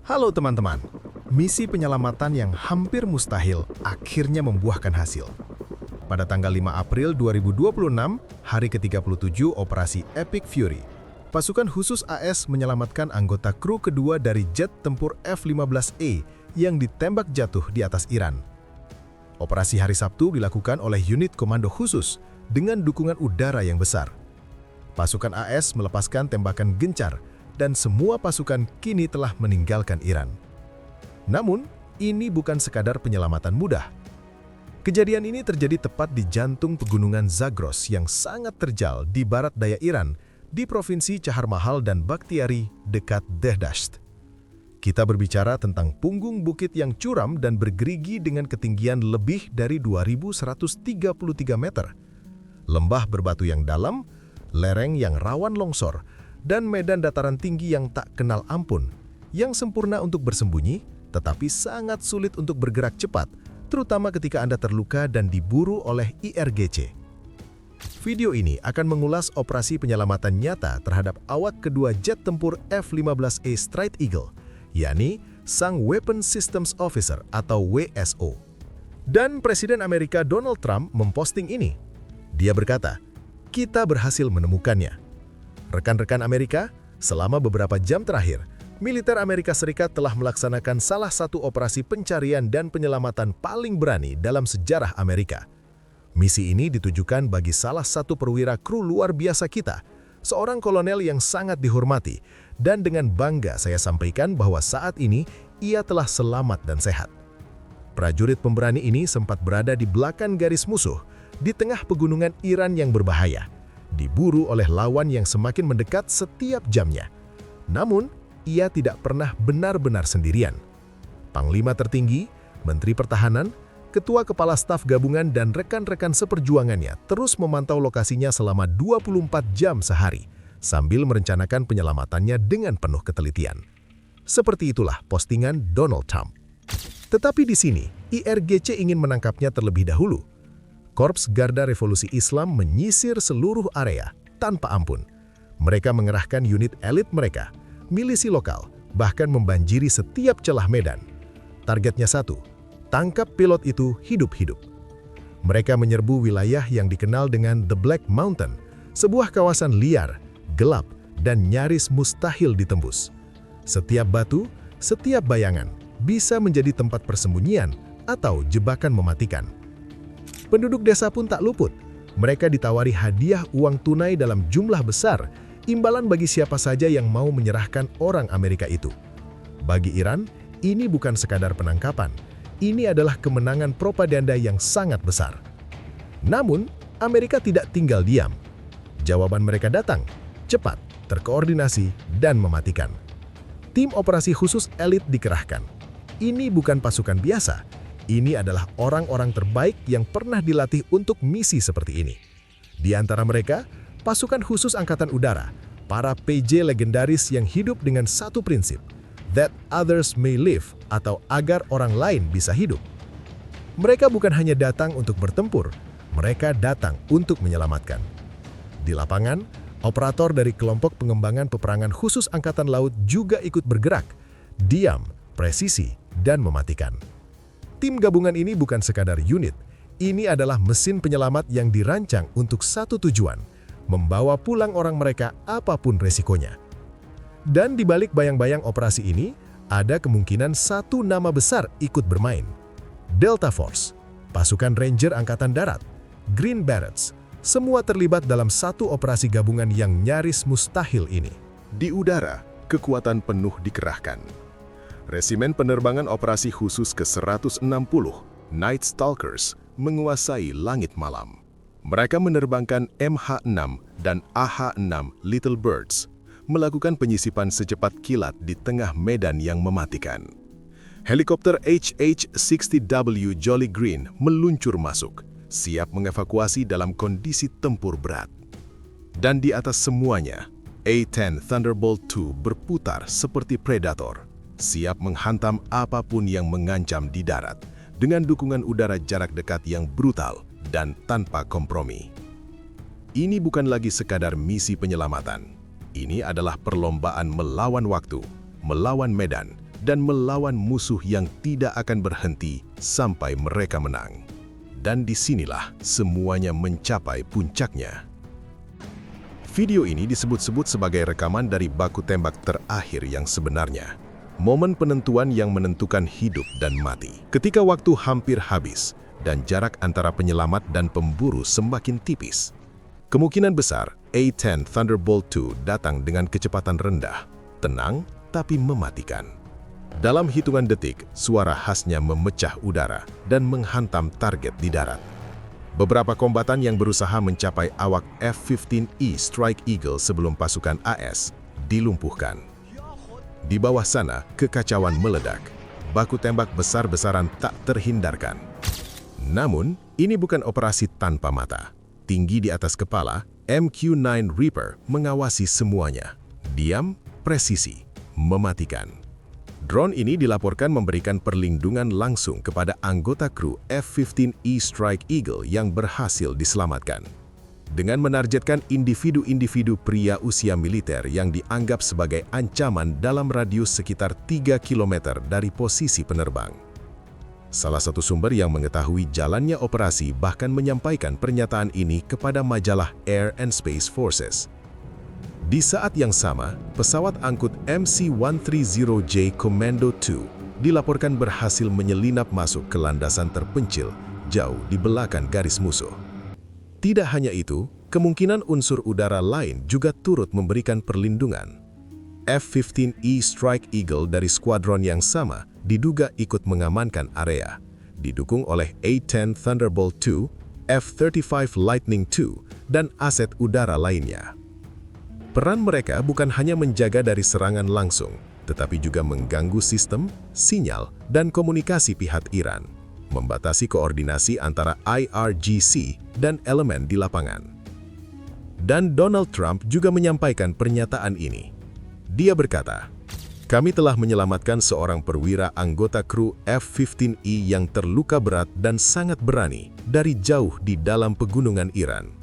Halo teman-teman, misi penyelamatan yang hampir mustahil akhirnya membuahkan hasil. Pada tanggal 5 April 2026, hari ke-37 Operasi Epic Fury, pasukan khusus AS menyelamatkan anggota kru kedua dari jet tempur F-15A yang ditembak jatuh di atas Iran. Operasi hari Sabtu dilakukan oleh unit komando khusus dengan dukungan udara yang besar. Pasukan AS melepaskan tembakan gencar dan semua pasukan kini telah meninggalkan Iran. Namun, ini bukan sekadar penyelamatan mudah. Kejadian ini terjadi tepat di jantung pegunungan Zagros yang sangat terjal di barat daya Iran, di provinsi Chahar Mahal dan Bakhtiari dekat Dehdasht. Kita berbicara tentang punggung bukit yang curam dan bergerigi dengan ketinggian lebih dari 2.133 meter, lembah berbatu yang dalam, lereng yang rawan longsor, dan medan dataran tinggi yang tak kenal ampun, yang sempurna untuk bersembunyi, tetapi sangat sulit untuk bergerak cepat, terutama ketika Anda terluka dan diburu oleh IRGC. Video ini akan mengulas operasi penyelamatan nyata terhadap awak kedua jet tempur F-15A Strike Eagle, yakni sang Weapon Systems Officer atau WSO. Dan Presiden Amerika Donald Trump memposting ini. Dia berkata, "Kita berhasil menemukannya." Rekan-rekan Amerika, selama beberapa jam terakhir, militer Amerika Serikat telah melaksanakan salah satu operasi pencarian dan penyelamatan paling berani dalam sejarah Amerika. Misi ini ditujukan bagi salah satu perwira kru luar biasa kita, seorang kolonel yang sangat dihormati, dan dengan bangga saya sampaikan bahwa saat ini ia telah selamat dan sehat. Prajurit pemberani ini sempat berada di belakang garis musuh, di tengah pegunungan Iran yang berbahaya, diburu oleh lawan yang semakin mendekat setiap jamnya. Namun, ia tidak pernah benar-benar sendirian. Panglima tertinggi, Menteri Pertahanan, Ketua Kepala Staf Gabungan dan rekan-rekan seperjuangannya terus memantau lokasinya selama 24 jam sehari, sambil merencanakan penyelamatannya dengan penuh ketelitian. Seperti itulah postingan Donald Trump. Tetapi di sini, IRGC ingin menangkapnya terlebih dahulu. Korps Garda Revolusi Islam menyisir seluruh area tanpa ampun. Mereka mengerahkan unit elit mereka, milisi lokal, bahkan membanjiri setiap celah medan. Targetnya satu, tangkap pilot itu hidup-hidup. Mereka menyerbu wilayah yang dikenal dengan The Black Mountain, sebuah kawasan liar, gelap, dan nyaris mustahil ditembus. Setiap batu, setiap bayangan, bisa menjadi tempat persembunyian atau jebakan mematikan. Penduduk desa pun tak luput. Mereka ditawari hadiah uang tunai dalam jumlah besar, imbalan bagi siapa saja yang mau menyerahkan orang Amerika itu. Bagi Iran, ini bukan sekadar penangkapan. Ini adalah kemenangan propaganda yang sangat besar. Namun, Amerika tidak tinggal diam. Jawaban mereka datang, cepat, terkoordinasi, dan mematikan. Tim operasi khusus elit dikerahkan. Ini bukan pasukan biasa. Ini adalah orang-orang terbaik yang pernah dilatih untuk misi seperti ini. Di antara mereka, pasukan khusus Angkatan Udara, para PJ legendaris yang hidup dengan satu prinsip, that others may live, atau agar orang lain bisa hidup. Mereka bukan hanya datang untuk bertempur, mereka datang untuk menyelamatkan. Di lapangan, operator dari kelompok pengembangan peperangan khusus Angkatan Laut juga ikut bergerak, diam, presisi, dan mematikan. Tim gabungan ini bukan sekadar unit, ini adalah mesin penyelamat yang dirancang untuk satu tujuan, membawa pulang orang mereka apapun resikonya. Dan di balik bayang-bayang operasi ini, ada kemungkinan satu nama besar ikut bermain. Delta Force, pasukan Ranger Angkatan Darat, Green Berets, semua terlibat dalam satu operasi gabungan yang nyaris mustahil ini. Di udara, kekuatan penuh dikerahkan. Resimen Penerbangan Operasi Khusus ke-160, Night Stalkers, menguasai langit malam. Mereka menerbangkan MH-6 dan AH-6 Little Birds, melakukan penyisipan secepat kilat di tengah medan yang mematikan. Helikopter HH-60W Jolly Green meluncur masuk, siap mengevakuasi dalam kondisi tempur berat. Dan di atas semuanya, A-10 Thunderbolt II berputar seperti predator, siap menghantam apapun yang mengancam di darat, dengan dukungan udara jarak dekat yang brutal dan tanpa kompromi. Ini bukan lagi sekadar misi penyelamatan. Ini adalah perlombaan melawan waktu, melawan medan, dan melawan musuh yang tidak akan berhenti sampai mereka menang. Dan disinilah semuanya mencapai puncaknya. Video ini disebut-sebut sebagai rekaman dari baku tembak terakhir yang sebenarnya. Momen penentuan yang menentukan hidup dan mati. Ketika waktu hampir habis dan jarak antara penyelamat dan pemburu semakin tipis. Kemungkinan besar A-10 Thunderbolt II datang dengan kecepatan rendah, tenang tapi mematikan. Dalam hitungan detik, suara khasnya memecah udara dan menghantam target di darat. Beberapa kombatan yang berusaha mencapai awak F-15E Strike Eagle sebelum pasukan AS dilumpuhkan. Di bawah sana, kekacauan meledak. Baku tembak besar-besaran tak terhindarkan. Namun, ini bukan operasi tanpa mata. Tinggi di atas kepala, MQ-9 Reaper mengawasi semuanya. Diam, presisi, mematikan. Drone ini dilaporkan memberikan perlindungan langsung kepada anggota kru F-15E Strike Eagle yang berhasil diselamatkan. Dengan menargetkan individu-individu pria usia militer yang dianggap sebagai ancaman dalam radius sekitar 3 km dari posisi penerbang. Salah satu sumber yang mengetahui jalannya operasi bahkan menyampaikan pernyataan ini kepada majalah Air and Space Forces. Di saat yang sama, pesawat angkut MC-130J Commando II dilaporkan berhasil menyelinap masuk ke landasan terpencil jauh di belakang garis musuh. Tidak hanya itu, kemungkinan unsur udara lain juga turut memberikan perlindungan. F-15E Strike Eagle dari skuadron yang sama diduga ikut mengamankan area, didukung oleh A-10 Thunderbolt II, F-35 Lightning II, dan aset udara lainnya. Peran mereka bukan hanya menjaga dari serangan langsung, tetapi juga mengganggu sistem, sinyal, dan komunikasi pihak Iran, membatasi koordinasi antara IRGC dan elemen di lapangan. Dan Donald Trump juga menyampaikan pernyataan ini. Dia berkata, "Kami telah menyelamatkan seorang perwira anggota kru F-15E yang terluka berat dan sangat berani dari jauh di dalam pegunungan Iran."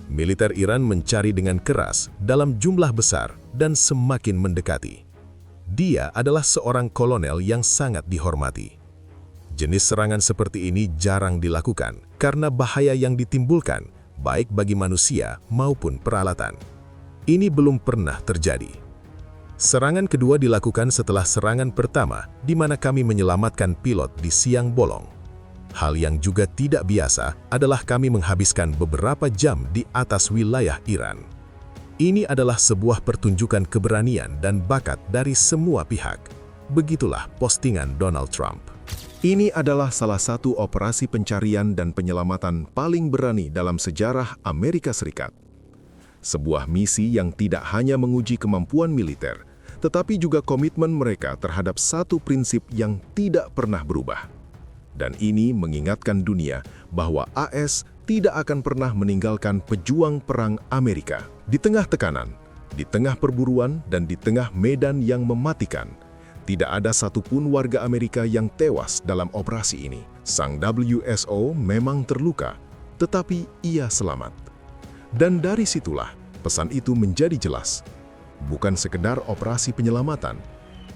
Militer Iran mencari dengan keras dalam jumlah besar dan semakin mendekati. Dia adalah seorang kolonel yang sangat dihormati. Jenis serangan seperti ini jarang dilakukan karena bahaya yang ditimbulkan, baik bagi manusia maupun peralatan. Ini belum pernah terjadi. Serangan kedua dilakukan setelah serangan pertama, di mana kami menyelamatkan pilot di siang bolong. Hal yang juga tidak biasa adalah kami menghabiskan beberapa jam di atas wilayah Iran. Ini adalah sebuah pertunjukan keberanian dan bakat dari semua pihak. Begitulah postingan Donald Trump. Ini adalah salah satu operasi pencarian dan penyelamatan paling berani dalam sejarah Amerika Serikat. Sebuah misi yang tidak hanya menguji kemampuan militer, tetapi juga komitmen mereka terhadap satu prinsip yang tidak pernah berubah. Dan ini mengingatkan dunia bahwa AS tidak akan pernah meninggalkan pejuang perang Amerika. Di tengah tekanan, di tengah perburuan, dan di tengah medan yang mematikan, tidak ada satupun warga Amerika yang tewas dalam operasi ini. Sang WSO memang terluka, tetapi ia selamat. Dan dari situlah pesan itu menjadi jelas. Bukan sekedar operasi penyelamatan,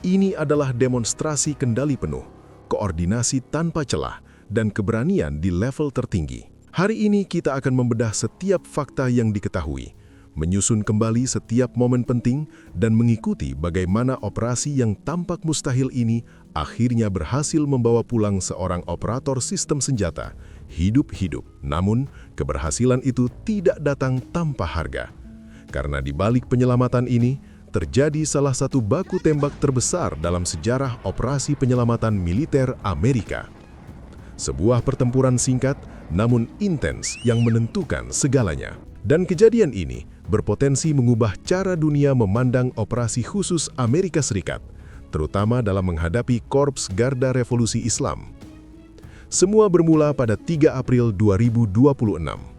ini adalah demonstrasi kendali penuh, koordinasi tanpa celah, dan keberanian di level tertinggi. Hari ini kita akan membedah setiap fakta yang diketahui, menyusun kembali setiap momen penting, dan mengikuti bagaimana operasi yang tampak mustahil ini akhirnya berhasil membawa pulang seorang operator sistem senjata, hidup-hidup. Namun, keberhasilan itu tidak datang tanpa harga. Karena di balik penyelamatan ini, terjadi salah satu baku tembak terbesar dalam sejarah operasi penyelamatan militer Amerika. Sebuah pertempuran singkat, namun intens yang menentukan segalanya. Dan kejadian ini berpotensi mengubah cara dunia memandang operasi khusus Amerika Serikat, terutama dalam menghadapi Korps Garda Revolusi Islam. Semua bermula pada 3 April 2026.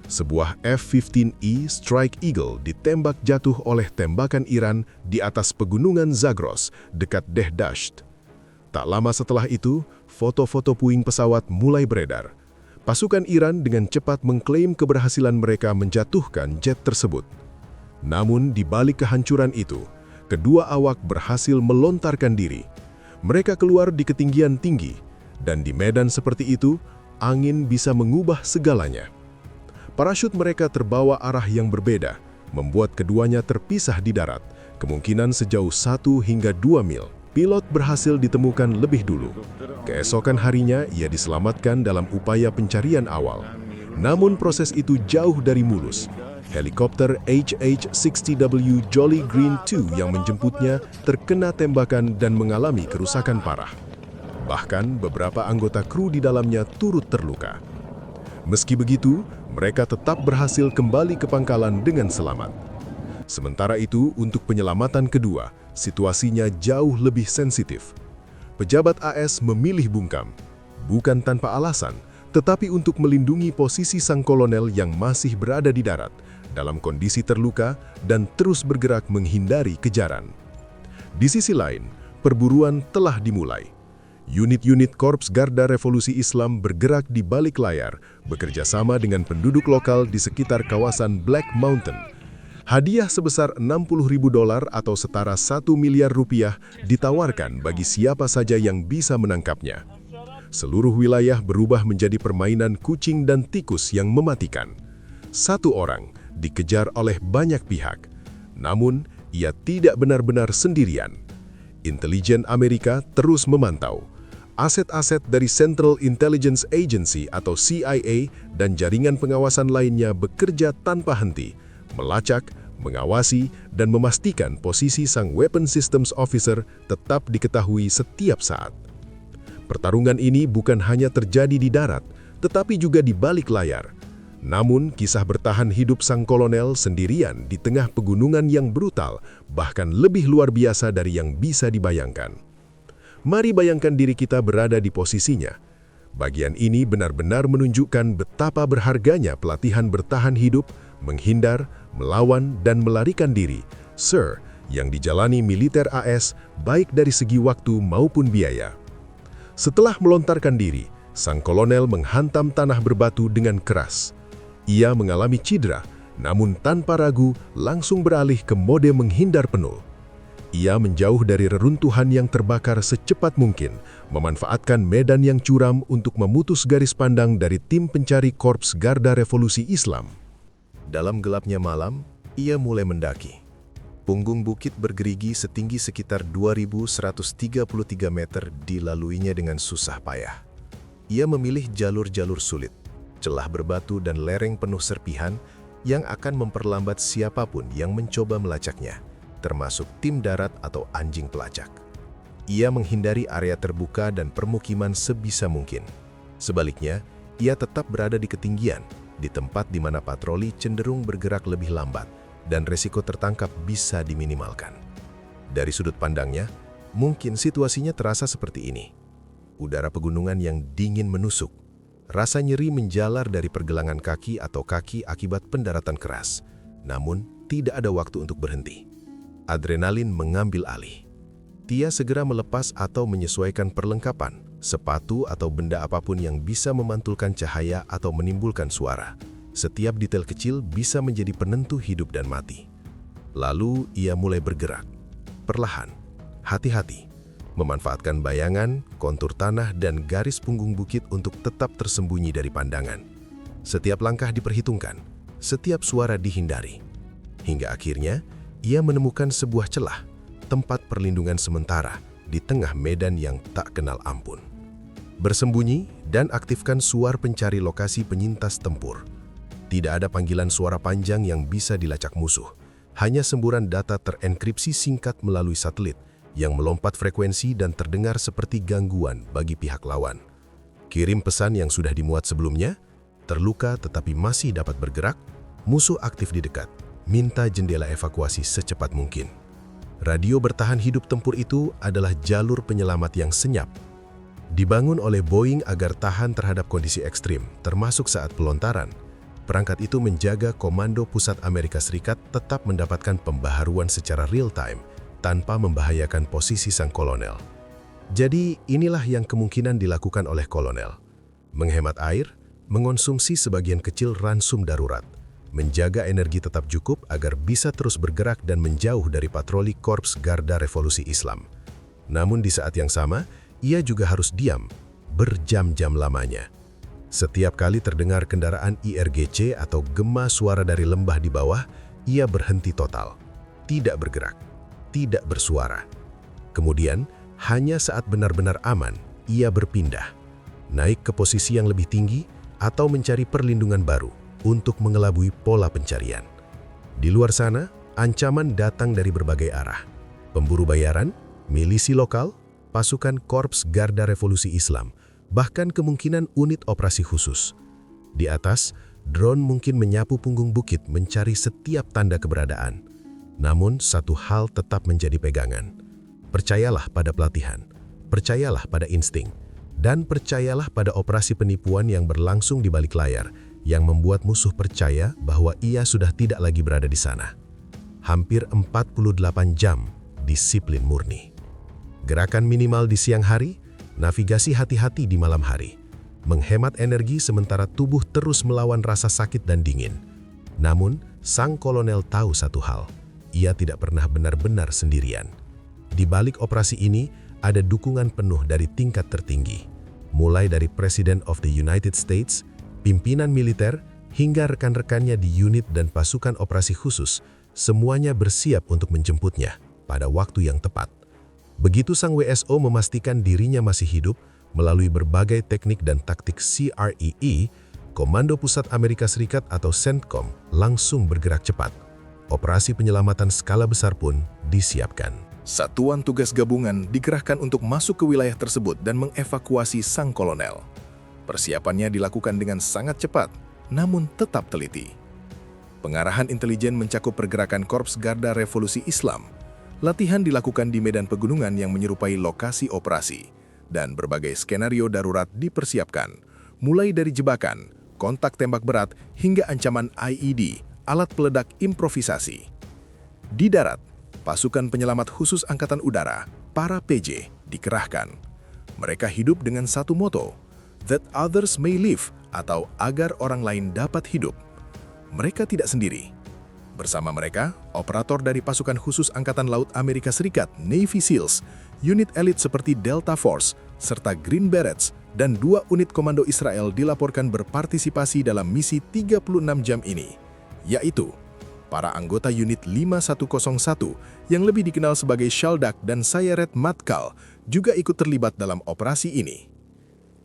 Sebuah F-15E Strike Eagle ditembak jatuh oleh tembakan Iran di atas pegunungan Zagros, dekat Dehdasht. Tak lama setelah itu, foto-foto puing pesawat mulai beredar. Pasukan Iran dengan cepat mengklaim keberhasilan mereka menjatuhkan jet tersebut. Namun, di balik kehancuran itu, kedua awak berhasil melontarkan diri. Mereka keluar di ketinggian tinggi, dan di medan seperti itu, angin bisa mengubah segalanya. Parasut mereka terbawa arah yang berbeda, membuat keduanya terpisah di darat, kemungkinan sejauh 1 hingga 2 mil. Pilot berhasil ditemukan lebih dulu. Keesokan harinya, ia diselamatkan dalam upaya pencarian awal. Namun proses itu jauh dari mulus. Helikopter HH-60W Jolly Green II yang menjemputnya terkena tembakan dan mengalami kerusakan parah. Bahkan beberapa anggota kru di dalamnya turut terluka. Meski begitu, mereka tetap berhasil kembali ke pangkalan dengan selamat. Sementara itu, untuk penyelamatan kedua, situasinya jauh lebih sensitif. Pejabat AS memilih bungkam, bukan tanpa alasan, tetapi untuk melindungi posisi sang kolonel yang masih berada di darat, dalam kondisi terluka dan terus bergerak menghindari kejaran. Di sisi lain, perburuan telah dimulai. Unit-unit Korps Garda Revolusi Islam bergerak di balik layar, bekerja sama dengan penduduk lokal di sekitar kawasan Black Mountain. Hadiah sebesar $60.000 atau setara 1 miliar rupiah ditawarkan bagi siapa saja yang bisa menangkapnya. Seluruh wilayah berubah menjadi permainan kucing dan tikus yang mematikan. Satu orang dikejar oleh banyak pihak, namun ia tidak benar-benar sendirian. Intelijen Amerika terus memantau. Aset-aset dari Central Intelligence Agency atau CIA dan jaringan pengawasan lainnya bekerja tanpa henti, melacak, mengawasi, dan memastikan posisi sang Weapon Systems Officer tetap diketahui setiap saat. Pertarungan ini bukan hanya terjadi di darat, tetapi juga di balik layar. Namun, kisah bertahan hidup sang kolonel sendirian di tengah pegunungan yang brutal, bahkan lebih luar biasa dari yang bisa dibayangkan. Mari bayangkan diri kita berada di posisinya. Bagian ini benar-benar menunjukkan betapa berharganya pelatihan bertahan hidup, menghindar, melawan, dan melarikan diri, Sir, yang dijalani militer AS baik dari segi waktu maupun biaya. Setelah melontarkan diri, sang kolonel menghantam tanah berbatu dengan keras. Ia mengalami cedera, namun tanpa ragu langsung beralih ke mode menghindar penuh. Ia menjauh dari reruntuhan yang terbakar secepat mungkin, memanfaatkan medan yang curam untuk memutus garis pandang dari tim pencari Korps Garda Revolusi Islam. Dalam gelapnya malam, ia mulai mendaki. Punggung bukit bergerigi setinggi sekitar 2.133 meter dilaluinya dengan susah payah. Ia memilih jalur-jalur sulit, celah berbatu dan lereng penuh serpihan yang akan memperlambat siapapun yang mencoba melacaknya, termasuk tim darat atau anjing pelacak. Ia menghindari area terbuka dan permukiman sebisa mungkin. Sebaliknya, ia tetap berada di ketinggian, di tempat di mana patroli cenderung bergerak lebih lambat dan resiko tertangkap bisa diminimalkan. Dari sudut pandangnya, mungkin situasinya terasa seperti ini. Udara pegunungan yang dingin menusuk, rasa nyeri menjalar dari pergelangan kaki atau kaki akibat pendaratan keras, namun tidak ada waktu untuk berhenti. Adrenalin mengambil alih. Tia segera melepas atau menyesuaikan perlengkapan, sepatu atau benda apapun yang bisa memantulkan cahaya atau menimbulkan suara. Setiap detail kecil bisa menjadi penentu hidup dan mati. Lalu ia mulai bergerak. Perlahan, hati-hati, memanfaatkan bayangan, kontur tanah, dan garis punggung bukit untuk tetap tersembunyi dari pandangan. Setiap langkah diperhitungkan, setiap suara dihindari. Hingga akhirnya, ia menemukan sebuah celah, tempat perlindungan sementara di tengah medan yang tak kenal ampun. Bersembunyi dan aktifkan suar pencari lokasi penyintas tempur. Tidak ada panggilan suara panjang yang bisa dilacak musuh, hanya semburan data terenkripsi singkat melalui satelit yang melompat frekuensi dan terdengar seperti gangguan bagi pihak lawan. Kirim pesan yang sudah dimuat sebelumnya, terluka tetapi masih dapat bergerak, musuh aktif di dekat, minta jendela evakuasi secepat mungkin. Radio bertahan hidup tempur itu adalah jalur penyelamat yang senyap. Dibangun oleh Boeing agar tahan terhadap kondisi ekstrim, termasuk saat pelontaran. Perangkat itu menjaga Komando Pusat Amerika Serikat tetap mendapatkan pembaharuan secara real-time, tanpa membahayakan posisi sang kolonel. Jadi inilah yang kemungkinan dilakukan oleh kolonel. Menghemat air, mengonsumsi sebagian kecil ransum darurat, menjaga energi tetap cukup agar bisa terus bergerak dan menjauh dari patroli Korps Garda Revolusi Islam. Namun di saat yang sama, ia juga harus diam, berjam-jam lamanya. Setiap kali terdengar kendaraan IRGC atau gema suara dari lembah di bawah, ia berhenti total, tidak bergerak, tidak bersuara. Kemudian, hanya saat benar-benar aman, ia berpindah, naik ke posisi yang lebih tinggi atau mencari perlindungan baru untuk mengelabui pola pencarian. Di luar sana, ancaman datang dari berbagai arah. Pemburu bayaran, milisi lokal, pasukan Korps Garda Revolusi Islam, bahkan kemungkinan unit operasi khusus. Di atas, drone mungkin menyapu punggung bukit mencari setiap tanda keberadaan. Namun, satu hal tetap menjadi pegangan. Percayalah pada pelatihan, percayalah pada insting, dan percayalah pada operasi penipuan yang berlangsung di balik layar, yang membuat musuh percaya bahwa ia sudah tidak lagi berada di sana. Hampir 48 jam, disiplin murni. Gerakan minimal di siang hari, navigasi hati-hati di malam hari, menghemat energi sementara tubuh terus melawan rasa sakit dan dingin. Namun, sang kolonel tahu satu hal, ia tidak pernah benar-benar sendirian. Di balik operasi ini, ada dukungan penuh dari tingkat tertinggi, mulai dari President of the United States, pimpinan militer, hingga rekan-rekannya di unit dan pasukan operasi khusus, semuanya bersiap untuk menjemputnya pada waktu yang tepat. Begitu sang WSO memastikan dirinya masih hidup, melalui berbagai teknik dan taktik CREE, Komando Pusat Amerika Serikat atau CENTCOM langsung bergerak cepat. Operasi penyelamatan skala besar pun disiapkan. Satuan tugas gabungan dikerahkan untuk masuk ke wilayah tersebut dan mengevakuasi sang kolonel. Persiapannya dilakukan dengan sangat cepat, namun tetap teliti. Pengarahan intelijen mencakup pergerakan Korps Garda Revolusi Islam. Latihan dilakukan di medan pegunungan yang menyerupai lokasi operasi, dan berbagai skenario darurat dipersiapkan, mulai dari jebakan, kontak tembak berat, hingga ancaman IED, alat peledak improvisasi. Di darat, pasukan penyelamat khusus Angkatan Udara, para PJ, dikerahkan. Mereka hidup dengan satu moto, that others may live, atau agar orang lain dapat hidup. Mereka tidak sendiri. Bersama mereka, operator dari pasukan khusus Angkatan Laut Amerika Serikat, Navy SEALs, unit elit seperti Delta Force, serta Green Berets, dan 2 unit komando Israel dilaporkan berpartisipasi dalam misi 36 jam ini, yaitu para anggota unit 5101 yang lebih dikenal sebagai Shaldak dan Sayeret Matkal juga ikut terlibat dalam operasi ini.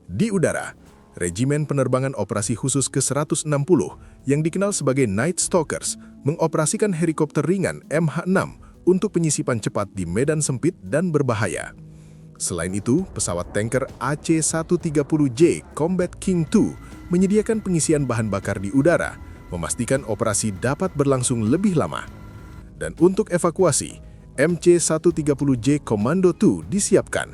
Di udara, Regimen Penerbangan Operasi Khusus ke-160 yang dikenal sebagai Night Stalkers mengoperasikan helikopter ringan MH-6 untuk penyisipan cepat di medan sempit dan berbahaya. Selain itu, pesawat tanker AC-130J Combat King II menyediakan pengisian bahan bakar di udara, memastikan operasi dapat berlangsung lebih lama. Dan untuk evakuasi, MC-130J Commando II disiapkan.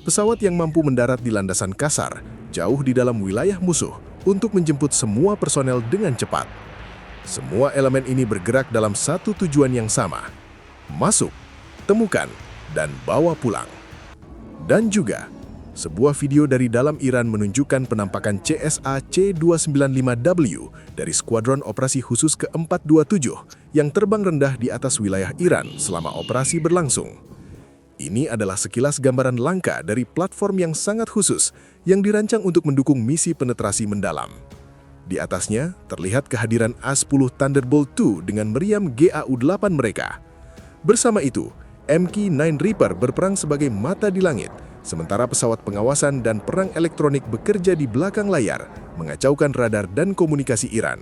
Pesawat yang mampu mendarat di landasan kasar, jauh di dalam wilayah musuh, untuk menjemput semua personel dengan cepat. Semua elemen ini bergerak dalam satu tujuan yang sama: masuk, temukan, dan bawa pulang. Dan juga, sebuah video dari dalam Iran menunjukkan penampakan CSA C-295W dari Skuadron Operasi Khusus ke-427 yang terbang rendah di atas wilayah Iran selama operasi berlangsung. Ini adalah sekilas gambaran langka dari platform yang sangat khusus yang dirancang untuk mendukung misi penetrasi mendalam. Di atasnya terlihat kehadiran A-10 Thunderbolt II dengan meriam GAU-8 mereka. Bersama itu, MQ-9 Reaper berperang sebagai mata di langit, sementara pesawat pengawasan dan perang elektronik bekerja di belakang layar, mengacaukan radar dan komunikasi Iran.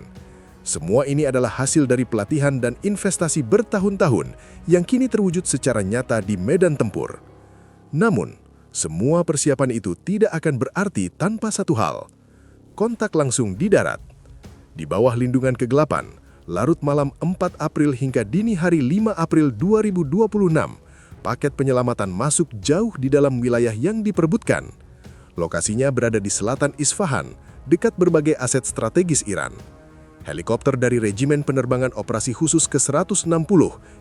Semua ini adalah hasil dari pelatihan dan investasi bertahun-tahun yang kini terwujud secara nyata di medan tempur. Namun, semua persiapan itu tidak akan berarti tanpa satu hal: kontak langsung di darat. Di bawah lindungan kegelapan, larut malam 4 April hingga dini hari 5 April 2026, paket penyelamatan masuk jauh di dalam wilayah yang diperebutkan. Lokasinya berada di selatan Isfahan, dekat berbagai aset strategis Iran. Helikopter dari Regimen Penerbangan Operasi Khusus ke-160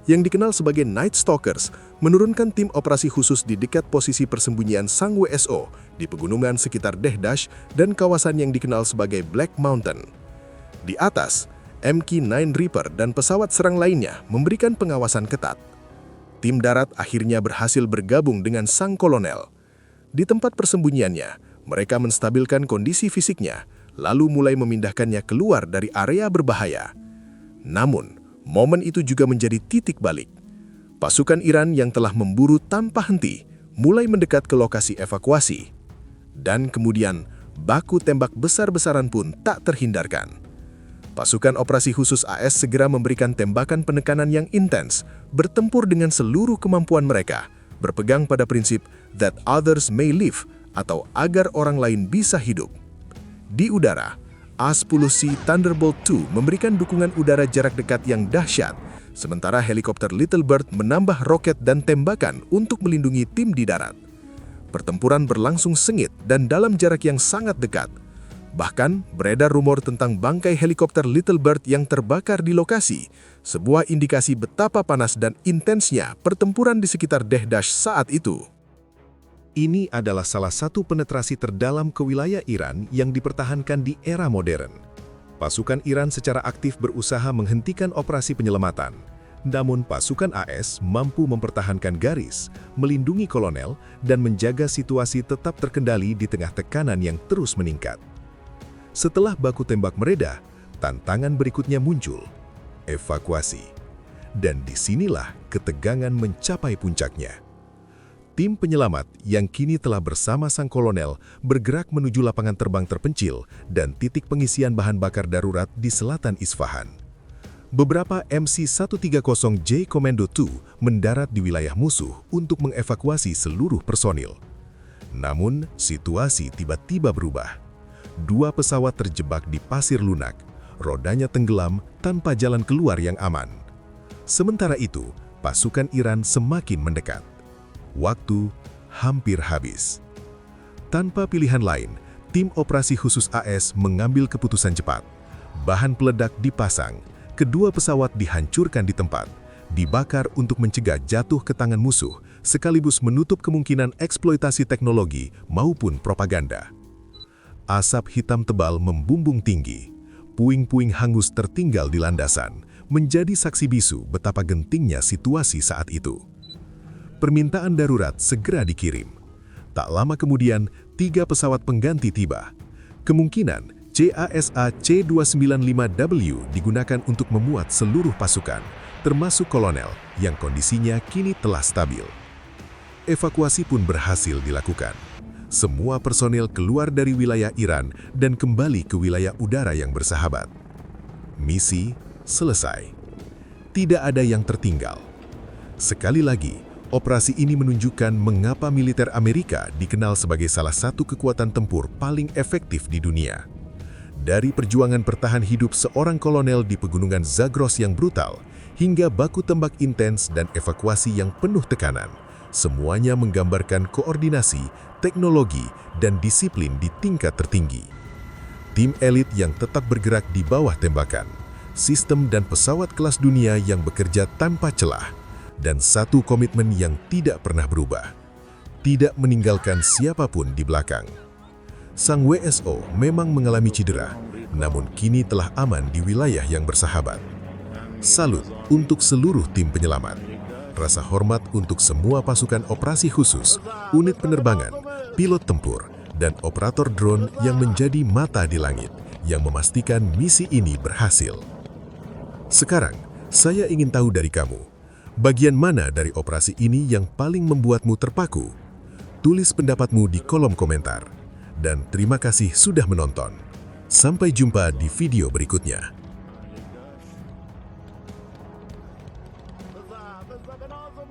yang dikenal sebagai Night Stalkers menurunkan tim operasi khusus di dekat posisi persembunyian sang WSO di pegunungan sekitar Dehdash dan kawasan yang dikenal sebagai Black Mountain. Di atas, MQ-9 Reaper dan pesawat serang lainnya memberikan pengawasan ketat. Tim darat akhirnya berhasil bergabung dengan sang kolonel. Di tempat persembunyiannya, mereka menstabilkan kondisi fisiknya, lalu mulai memindahkannya keluar dari area berbahaya. Namun, momen itu juga menjadi titik balik. Pasukan Iran yang telah memburu tanpa henti mulai mendekat ke lokasi evakuasi. Dan kemudian, baku tembak besar-besaran pun tak terhindarkan. Pasukan operasi khusus AS segera memberikan tembakan penekanan yang intens, bertempur dengan seluruh kemampuan mereka, berpegang pada prinsip that others may live, atau agar orang lain bisa hidup. Di udara, A-10C Thunderbolt II memberikan dukungan udara jarak dekat yang dahsyat, sementara helikopter Little Bird menambah roket dan tembakan untuk melindungi tim di darat. Pertempuran berlangsung sengit dan dalam jarak yang sangat dekat. Bahkan, beredar rumor tentang bangkai helikopter Little Bird yang terbakar di lokasi, sebuah indikasi betapa panas dan intensnya pertempuran di sekitar Dehdash saat itu. Ini adalah salah satu penetrasi terdalam ke wilayah Iran yang dipertahankan di era modern. Pasukan Iran secara aktif berusaha menghentikan operasi penyelamatan. Namun pasukan AS mampu mempertahankan garis, melindungi kolonel, dan menjaga situasi tetap terkendali di tengah tekanan yang terus meningkat. Setelah baku tembak mereda, tantangan berikutnya muncul, evakuasi. Dan disinilah ketegangan mencapai puncaknya. Tim penyelamat yang kini telah bersama sang kolonel bergerak menuju lapangan terbang terpencil dan titik pengisian bahan bakar darurat di selatan Isfahan. Beberapa MC-130J Commando II mendarat di wilayah musuh untuk mengevakuasi seluruh personil. Namun, situasi tiba-tiba berubah. Dua pesawat terjebak di pasir lunak, rodanya tenggelam tanpa jalan keluar yang aman. Sementara itu, pasukan Iran semakin mendekat. Waktu hampir habis. Tanpa pilihan lain, tim operasi khusus AS mengambil keputusan cepat. Bahan peledak dipasang, kedua pesawat dihancurkan di tempat, dibakar untuk mencegah jatuh ke tangan musuh, sekaligus menutup kemungkinan eksploitasi teknologi maupun propaganda. Asap hitam tebal membumbung tinggi, puing-puing hangus tertinggal di landasan, menjadi saksi bisu betapa gentingnya situasi saat itu. Permintaan darurat segera dikirim. Tak lama kemudian, 3 pesawat pengganti tiba. Kemungkinan CASA C-295W digunakan untuk memuat seluruh pasukan, termasuk kolonel yang kondisinya kini telah stabil. Evakuasi pun berhasil dilakukan. Semua personel keluar dari wilayah Iran dan kembali ke wilayah udara yang bersahabat. Misi selesai. Tidak ada yang tertinggal. Sekali lagi, operasi ini menunjukkan mengapa militer Amerika dikenal sebagai salah satu kekuatan tempur paling efektif di dunia. Dari perjuangan bertahan hidup seorang kolonel di pegunungan Zagros yang brutal, hingga baku tembak intens dan evakuasi yang penuh tekanan, semuanya menggambarkan koordinasi, teknologi, dan disiplin di tingkat tertinggi. Tim elit yang tetap bergerak di bawah tembakan, sistem dan pesawat kelas dunia yang bekerja tanpa celah, dan satu komitmen yang tidak pernah berubah, tidak meninggalkan siapapun di belakang. Sang WSO memang mengalami cedera, namun kini telah aman di wilayah yang bersahabat. Salut untuk seluruh tim penyelamat. Rasa hormat untuk semua pasukan operasi khusus, unit penerbangan, pilot tempur, dan operator drone yang menjadi mata di langit, yang memastikan misi ini berhasil. Sekarang, saya ingin tahu dari kamu, bagian mana dari operasi ini yang paling membuatmu terpaku? Tulis pendapatmu di kolom komentar. Dan terima kasih sudah menonton. Sampai jumpa di video berikutnya. ده كان اعظم